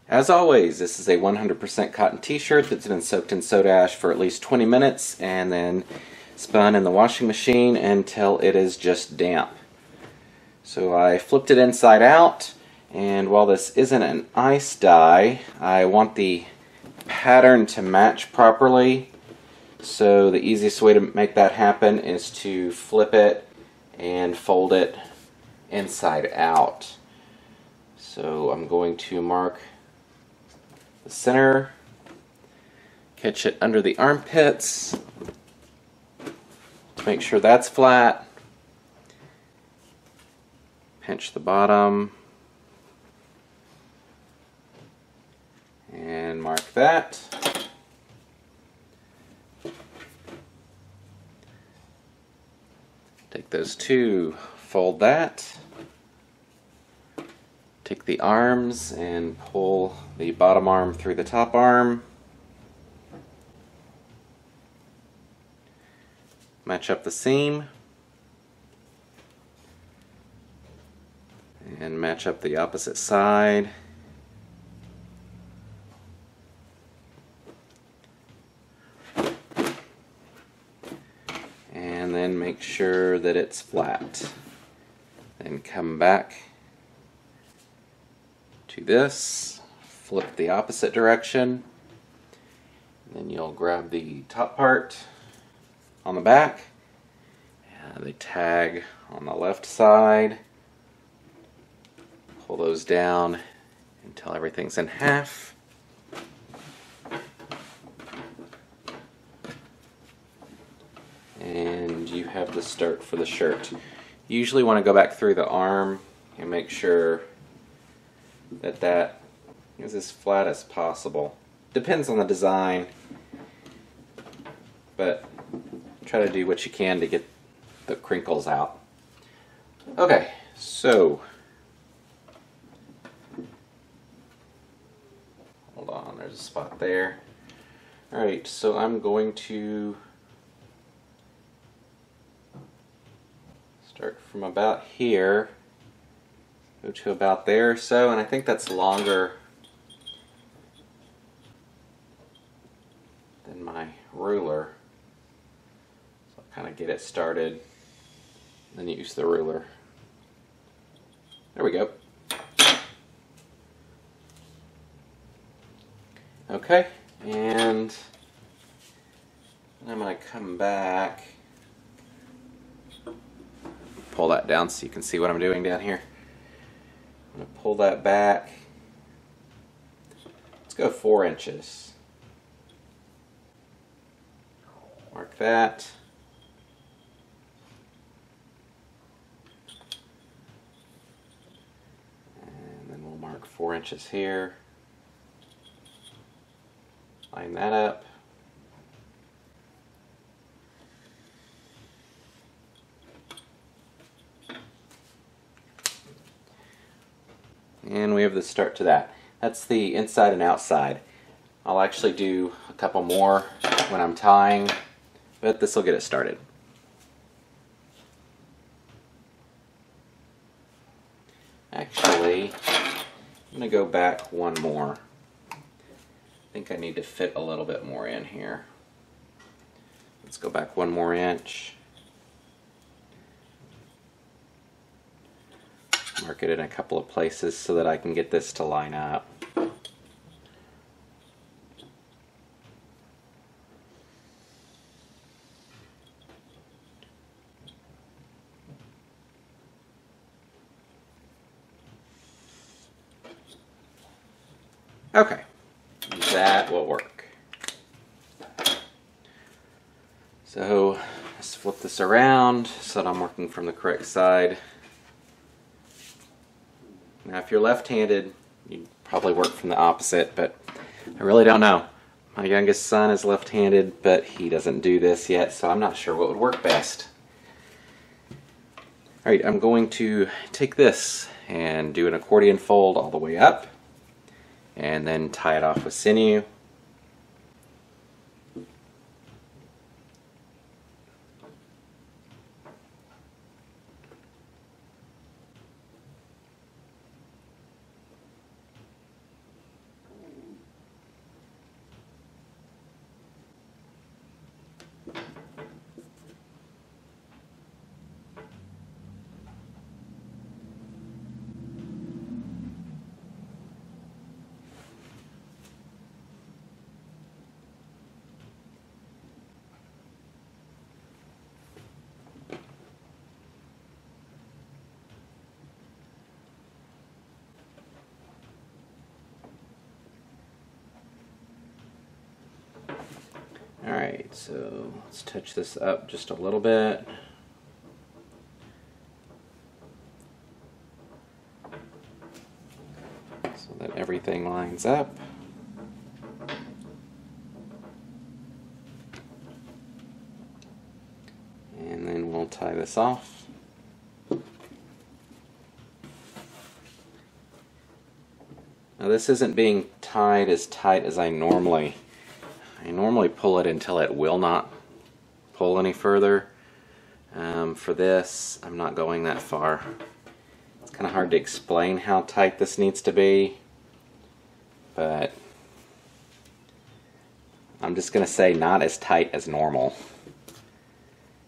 As always, this is a 100% cotton t-shirt that's been soaked in soda ash for at least 20 minutes and then spun in the washing machine until it is just damp. So I flipped it inside out, and while this isn't an ice dye, I want the pattern to match properly. So the easiest way to make that happen is to flip it and fold it inside out. So I'm going to mark the center, catch it under the armpits to make sure that's flat, pinch the bottom, and mark that. Take those two, fold that. Take the arms and pull the bottom arm through the top arm. Match up the seam. And match up the opposite side. And then make sure that it's flat. Then come back to this, flip the opposite direction, then you'll grab the top part on the back, the tag on the left side, pull those down until everything's in half, and you have the start for the shirt. You usually want to go back through the arm and make sure that is as flat as possible. Depends on the design, but try to do what you can to get the crinkles out. Okay, so hold on, there's a spot there. Alright, so I'm going to start from about here, go to about there or so, and I think that's longer than my ruler. So I'll kind of get it started, then use the ruler. There we go. Okay, and I'm going to come back, pull that down so you can see what I'm doing down here. I'm going to pull that back. Let's go 4 inches. Mark that. And then we'll mark 4 inches here. Line that up. And we have the start to that. That's the inside and outside. I'll actually do a couple more when I'm tying, but this will get it started. Actually, I'm going to go back one more. I think I need to fit a little bit more in here. Let's go back 1 more inch. Mark it in a couple of places so that I can get this to line up. Okay, that will work. So let's flip this around so that I'm working from the correct side. Now if you're left-handed, you'd probably work from the opposite, but I really don't know. My youngest son is left-handed, but he doesn't do this yet, so I'm not sure what would work best. Alright, I'm going to take this and do an accordion fold all the way up, and then tie it off with sinew. Alright, so let's touch this up just a little bit. So that everything lines up. And then we'll tie this off. Now this isn't being tied as tight as I normally pull it until it will not pull any further. For this, I'm not going that far. It's kind of hard to explain how tight this needs to be, but I'm just going to say not as tight as normal.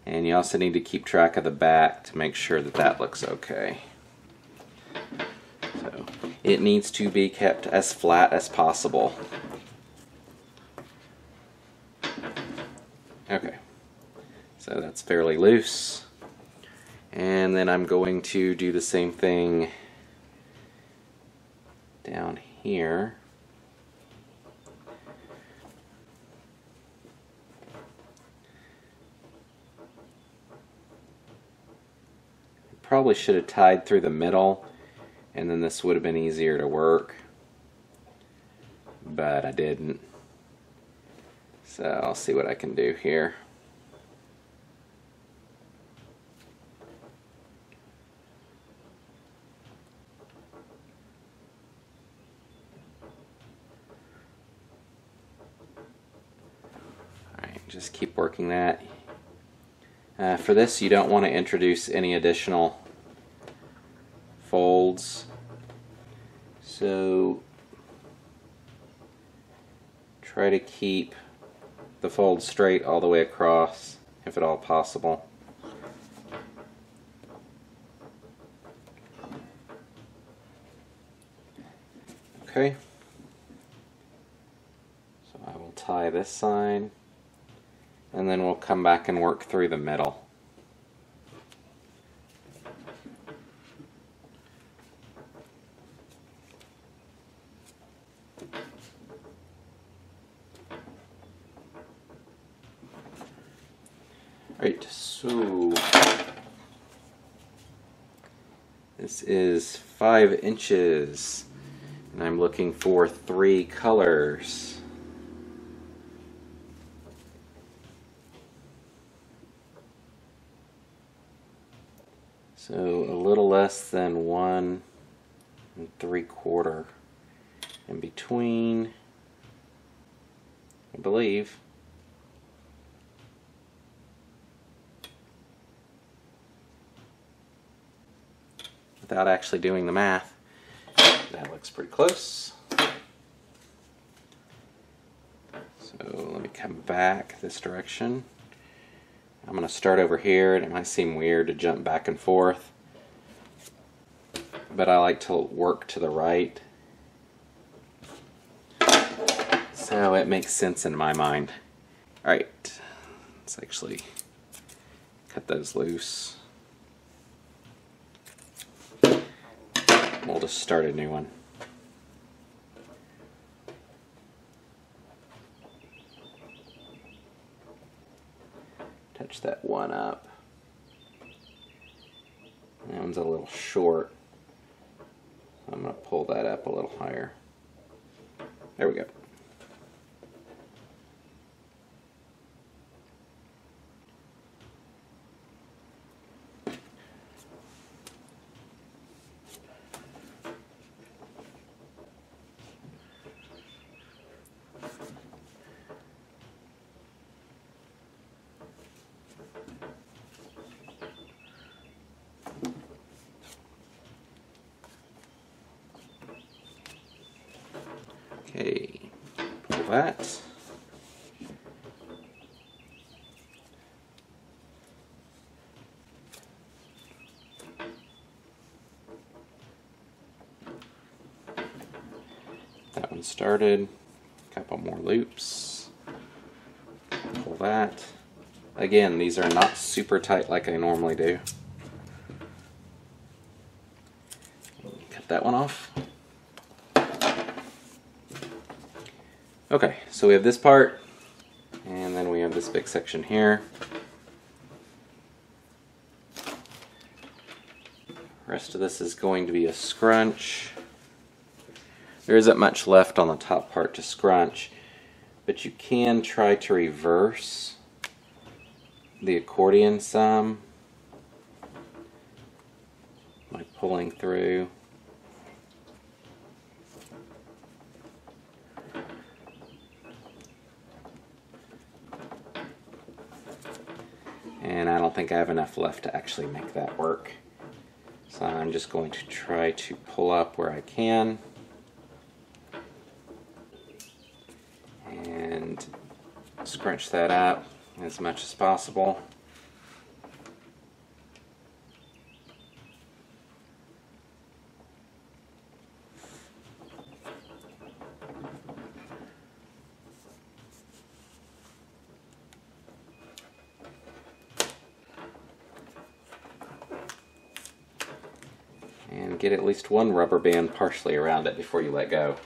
And you also need to keep track of the back to make sure that that looks okay. So it needs to be kept as flat as possible. Okay, so that's fairly loose. And then I'm going to do the same thing down here. Probably should have tied through the middle, and then this would have been easier to work, but I didn't. So I'll see what I can do here. Alright, just keep working that. For this, you don't want to introduce any additional folds. So try to keep the fold straight all the way across, if at all possible. Okay. So I will tie this side, and then we'll come back and work through the middle. Right, so this is 5 inches, and I'm looking for 3 colors. So a little less than 1 3/4 in between, I believe. Without actually doing the math, that looks pretty close. So let me come back this direction. I'm going to start over here, and it might seem weird to jump back and forth, but I like to work to the right, so it makes sense in my mind. Alright, let's actually cut those loose. We'll just start a new one. Touch that one up. That one's a little short. I'm going to pull that up a little higher. There we go. Okay, pull that. That one started. A couple more loops. Pull that. Again, these are not super tight like I normally do. Cut that one off. Okay, so we have this part, and then we have this big section here. The rest of this is going to be a scrunch. There isn't much left on the top part to scrunch, but you can try to reverse the accordion some by pulling through. And I don't think I have enough left to actually make that work. So I'm just going to try to pull up where I can and scrunch that up as much as possible. And get at least one rubber band partially around it before you let go.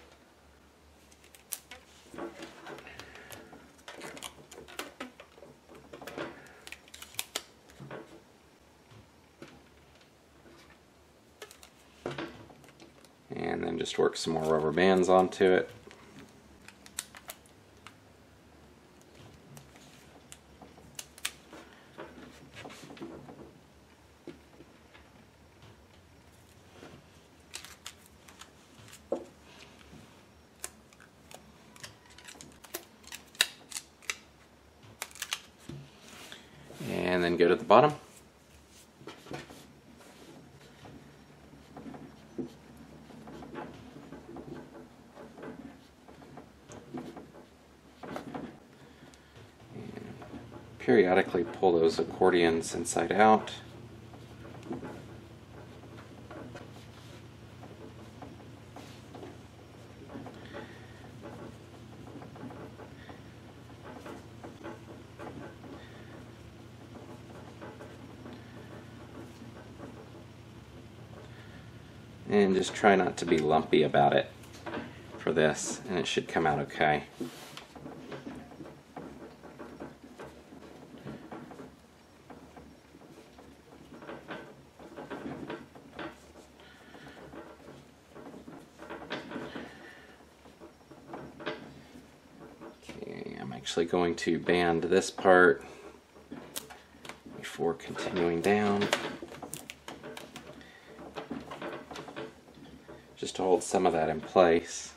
And then just work some more rubber bands onto it. And then go to the bottom. And periodically pull those accordions inside out. And just try not to be lumpy about it for this, and it should come out okay. Okay, I'm actually going to band this part before continuing down, just to hold some of that in place.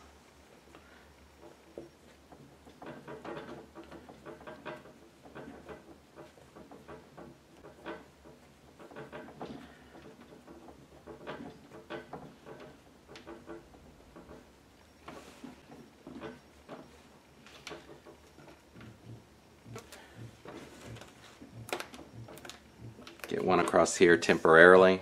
Get one across here temporarily.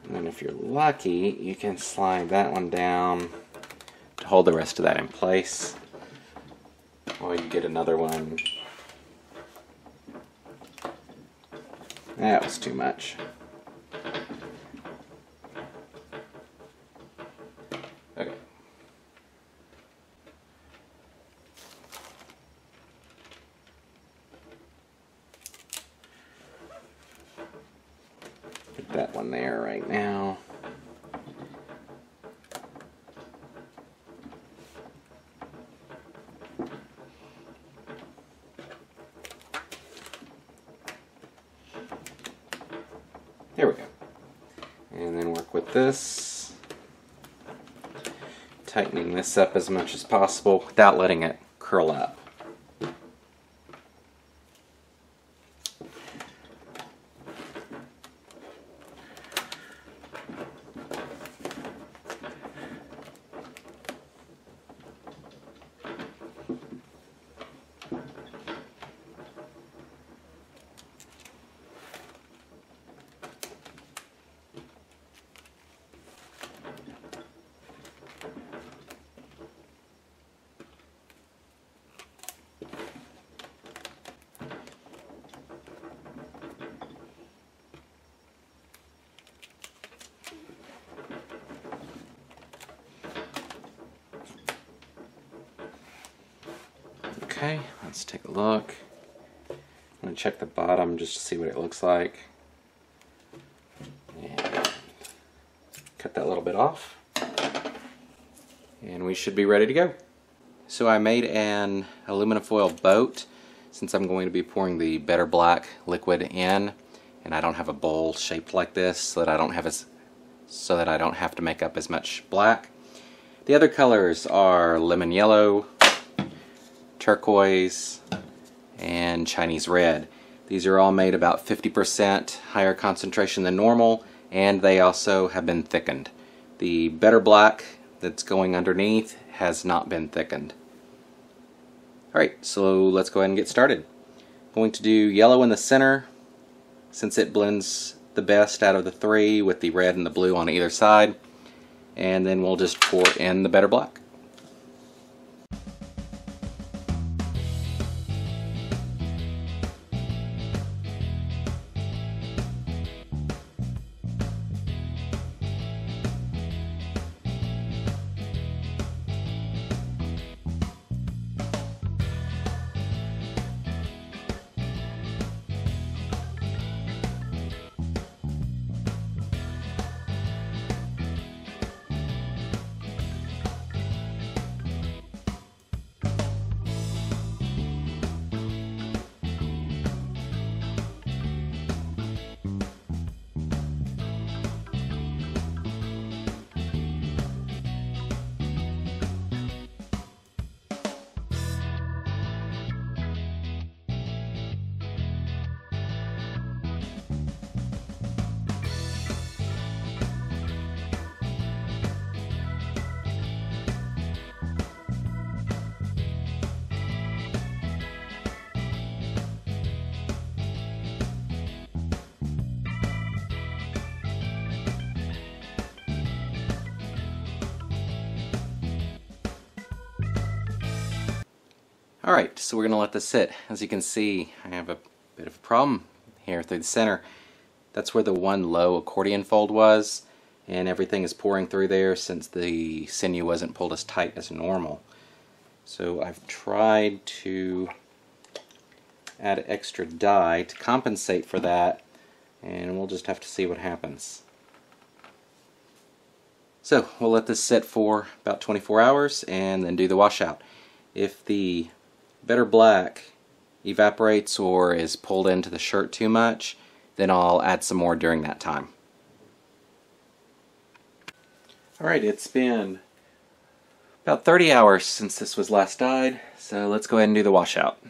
And then if you're lucky, you can slide that one down to hold the rest of that in place. Or you get another one. That was too much. Okay. Put that one there right now. There we go. And then work with this, tightening this up as much as possible without letting it curl up. Okay, let's take a look. I'm going to check the bottom just to see what it looks like. And cut that little bit off. And we should be ready to go. So I made an aluminum foil boat since I'm going to be pouring the Better Black liquid in, and I don't have a bowl shaped like this so that I don't have to make up as much black. The other colors are lemon yellow, turquoise, and Chinese red. These are all made about 50% higher concentration than normal, and they also have been thickened. The Better Black that's going underneath has not been thickened. Alright, so let's go ahead and get started. I'm going to do yellow in the center since it blends the best out of the three with the red and the blue on either side, and then we'll just pour in the Better Black. Alright, so we're going to let this sit. As you can see, I have a bit of a problem here through the center. That's where the one low accordion fold was, and everything is pouring through there since the sinew wasn't pulled as tight as normal. So I've tried to add extra dye to compensate for that, and we'll just have to see what happens. So we'll let this sit for about 24 hours and then do the washout. If the Better Black evaporates or is pulled into the shirt too much, then I'll add some more during that time. Alright, it's been about 30 hours since this was last dyed, so let's go ahead and do the washout.